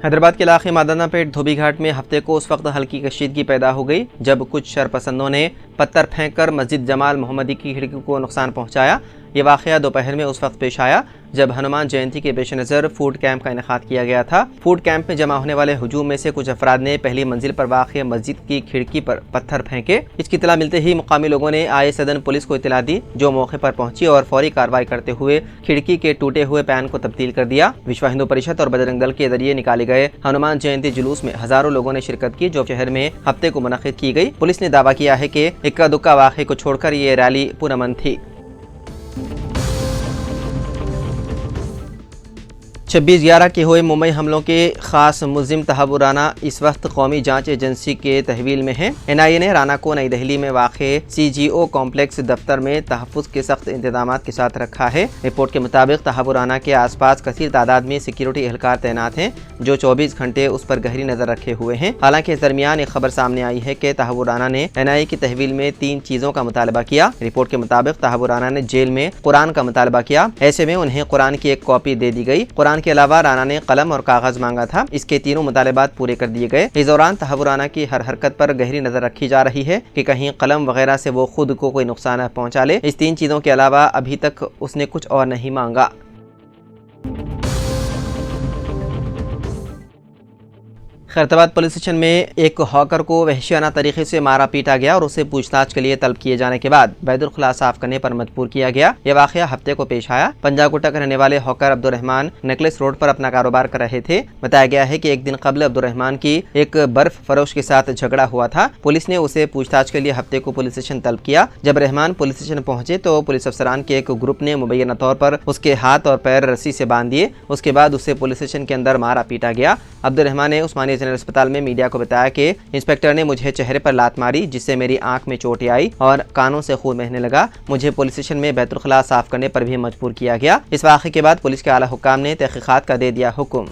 हैदराबाद के इलाके मादाना पेट धोबी घाट में हफ्ते को उस वक्त हल्की कशीदगी पैदा हो गई जब कुछ शरपसंदों ने पत्थर फेंककर मस्जिद जमाल मोहम्मदी की खिड़की को नुकसान पहुंचाया। ये वाक़या दोपहर में उस वक्त पेश आया जब हनुमान जयंती के पेश नज़र फूड कैंप का इनेकाद किया गया था। फूड कैंप में जमा होने वाले हुजूम में से कुछ अफराद ने पहली मंजिल पर वाक़ मस्जिद की खिड़की पर पत्थर फेंके। इसकी इत्तला मिलते ही मुकामी लोगों ने आए सदन पुलिस को इत्तला दी, जो मौके पर पहुंची और फौरी कार्रवाई करते हुए खिड़की के टूटे हुए पैन को तब्दील कर दिया। विश्व हिंदू परिषद और बजरंग दल के जरिए निकाले गए हनुमान जयंती जुलूस में हजारों लोगों ने शिरकत की, जो शहर में हफ्ते को मुनक़िद की गई। पुलिस ने दावा किया है कि इक्का दुक्का वाक़े को छोड़कर ये रैली पुरअमन थी। 26/11 के हुए मुंबई हमलों के खास मुल्जिम तहव्वुर राना इस वक्त कौमी जांच एजेंसी के तहवील में है। NIA ने राना को नई दिल्ली में वाक़े CGO कॉम्प्लेक्स दफ्तर में तहफ़्फ़ुज़ के सख्त इंतजाम के साथ रखा है। रिपोर्ट के मुताबिक तहव्वुर राना के आसपास कसीर तादाद में सिक्योरिटी एहलकार तैनात हैं, जो 24 घंटे उस पर गहरी नज़र रखे हुए हैं। हालांकि इस दरमियान एक खबर सामने आई है कि तहव्वुर राना ने NIA की तहवील में 3 चीज़ों का मुतालबा किया। रिपोर्ट के मुताबिक तहव्वुर राना ने जेल में कुरान का मुतालबा किया। ऐसे में उन्हें कुरान की एक कॉपी दे दी गई। कुरान के अलावा राना ने कलम और कागज मांगा था। इसके तीनों मुतालबात पूरे कर दिए गए। इस दौरान तहव्वुर राना की हर हरकत पर गहरी नजर रखी जा रही है कि कहीं कलम वगैरह से वो खुद को कोई नुकसान न पहुंचा ले। इस 3 चीजों के अलावा अभी तक उसने कुछ और नहीं मांगा। खैरताबाद पुलिस स्टेशन में एक हॉकर को वहशियाना तरीके से मारा पीटा गया और उसे पूछताछ के लिए तलब किए जाने के बाद बैतुल खुला साफ करने पर मजबूर किया गया। यह वाकया हफ्ते को पेश आया। पंजागुट्टा के रहने वाले हॉकर अब्दुर्रहमान नेकलेस रोड पर अपना कारोबार कर रहे थे। बताया गया है कि एक दिन कबल अब्दुर्रहमान की एक बर्फ फरोश के साथ झगड़ा हुआ था। पुलिस ने उसे पूछताछ के लिए हफ्ते को पुलिस स्टेशन तलब किया। जब रहमान पुलिस स्टेशन पहुंचे तो पुलिस अफसरान के एक ग्रुप ने मुबैना तौर पर उसके हाथ और पैर रस्सी से बांध दिए। उसके बाद उसे पुलिस स्टेशन के अंदर मारा पीटा गया। अब्दुर्रहमान ने उस्मानिया जनरल अस्पताल में मीडिया को बताया कि इंस्पेक्टर ने मुझे चेहरे पर लात मारी, जिससे मेरी आंख में चोट आई और कानों से खून बहने लगा। मुझे पुलिस स्टेशन में बैतुल खुला साफ करने पर भी मजबूर किया गया। इस वाक़े के बाद पुलिस के आला हुक्काम ने तहक़ीक़ात का दे दिया हुक्म।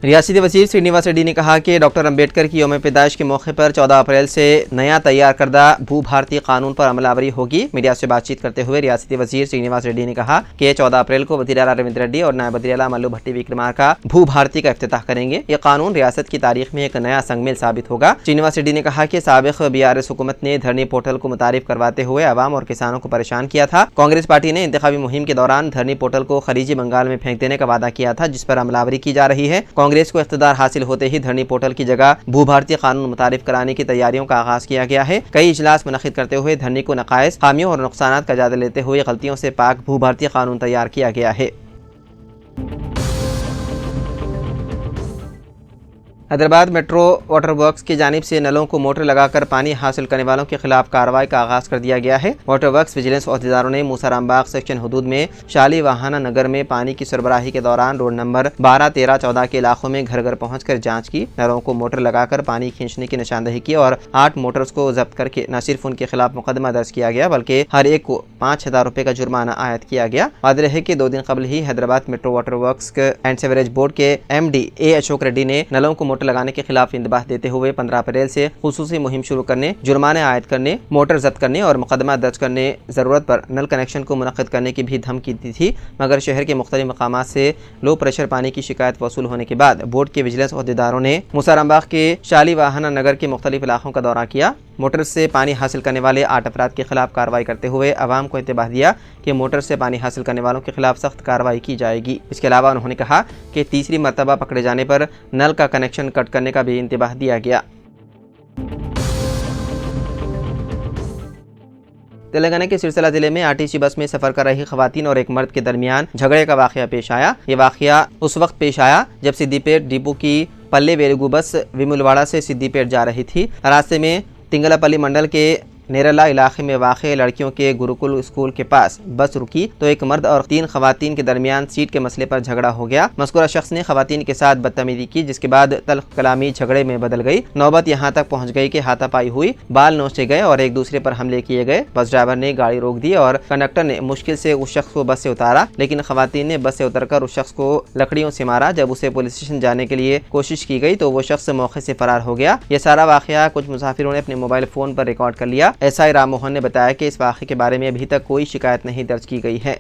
रियासती वज़ीर श्रीनिवास रेड्डी ने कहा कि डॉक्टर अम्बेडकर की यौम पैदाइश के मौके पर 14 अप्रैल से नया तैयार करदा भू भारतीय कानून पर अमलावरी होगी। मीडिया से बातचीत करते हुए रियासती वज़ीर श्रीनिवास रेड्डी ने कहा कि 14 अप्रैल को वज़ीर आला रविंद्र रेड्डी और नायब वज़ीर आला मल्लू भट्टी विक्रमार्का भू भारती का इफ्तिताह करेंगे। ये कानून रियासत की तारीख में एक नया संगमेल साबित होगा। श्रीनिवास रेड्डी ने कहा कि साबिक़ BRS हुकूमत ने धरनी पोर्टल को मुतारिफ करवाते हुए अवाम और किसानों को परेशान किया था। कांग्रेस पार्टी ने इंतखाबी मुहिम के दौरान धरनी पोर्टल को खलीजी बंगाल में फेंक देने का वादा किया था, जिस पर अमलावरी की जा रही है। कांग्रेस को इख्तिदार हासिल होते ही धरनी पोर्टल की जगह भू भारतीय कानून मुतारिफ कराने की तैयारियों का आगाज किया गया है। कई इजलास मुनक़िद करते हुए धरनी को नक़ाइस, खामियों और नुकसानात का जायजा लेते हुए गलतियों से पाक भू भारतीय कानून तैयार किया गया है। हैदराबाद मेट्रो वाटर वर्क्स की जानिब से नलों को मोटर लगाकर पानी हासिल करने वालों के खिलाफ कार्रवाई का आगाज कर दिया गया है। वाटर वर्क्स विजिलेंस अहदेदारों ने मूसाराम बाग सेक्शन हदूद में शाली वाहना नगर में पानी की सरबराही के दौरान रोड नंबर 12, 13, 14 के इलाकों में घर घर पहुंचकर जांच की। नलों को मोटर लगाकर पानी खींचने की निशानदही की और 8 मोटर्स को जब्त करके न सिर्फ उनके खिलाफ मुकदमा दर्ज किया गया, बल्कि हर एक को 5,000 रुपए का जुर्माना आयद किया गया। वाज़ेह है कि 2 दिन कबल ही Hyderabad metro water works and sewerage board के MD A अशोक रेड्डी ने नलों को मोटर लगाने के खिलाफ इंतबाह देते हुए 15 अप्रैल से खुसूसी मुहिम शुरू करने, जुर्माने आयद करने, मोटर जब्त करने और मुकदमा दर्ज करने, जरूरत पर नल कनेक्शन को मुनक़्क़िद करने की भी धमकी दी थी। मगर शहर के मुख्तलिफ मकामात से लो प्रेशर पानी की शिकायत वसूल होने के बाद बोर्ड के विजिलेंस अहदेदारों ने मूसाराम बाग के शाली वाहना नगर के मुख्तलिफ इलाकों का दौरा किया। मोटर से पानी हासिल करने वाले 8 अफराद के खिलाफ कार्रवाई करते हुए अवाम को इंतबाह दिया कि मोटर से पानी हासिल करने वालों के खिलाफ सख्त कार्रवाई की जाएगी। इसके अलावा उन्होंने कहा कि तीसरी मरतबा पकड़े जाने पर नल का कनेक्शन कट करने का भी इंतबाह दिया गया। तेलंगाना के सिरसला जिले में RTC बस में सफर कर रही खवातीन और एक मर्द के दरमियान झगड़े का वाकया पेश आया। ये वाकया उस वक्त पेश आया जब सिद्दीपेट डिपो की पल्ले वेलुगु बस विमुलवाड़ा से सिद्दीपेट जा रही थी। रास्ते में तिंगलापल्ली मंडल के नेरला इलाके में वाक़ लड़कियों के गुरुकुल स्कूल के पास बस रुकी तो एक मर्द और 3 खवातीन के दरमियान सीट के मसले पर झगड़ा हो गया। मज़कूरा शख्स ने खवातीन के साथ बदतमीजी की, जिसके बाद तल्ख कलामी झगड़े में बदल गई। नौबत यहाँ तक पहुँच गई कि हाथापाई हुई, बाल नोचे गए और एक दूसरे पर हमले किए गए। बस ड्राइवर ने गाड़ी रोक दी और कंडक्टर ने मुश्किल से उस शख्स को बस से उतारा, लेकिन खवातीन ने बस से उतरकर उस शख्स को लकड़ियों से मारा। जब उसे पुलिस स्टेशन जाने के लिए कोशिश की गई तो वो शख्स मौके से फरार हो गया। यह सारा वाक़या कुछ मुसाफिरों ने अपने मोबाइल फ़ोन पर रिकॉर्ड कर लिया। एसआई राम मोहन ने बताया कि इस वाक़े के बारे में अभी तक कोई शिकायत नहीं दर्ज की गई है।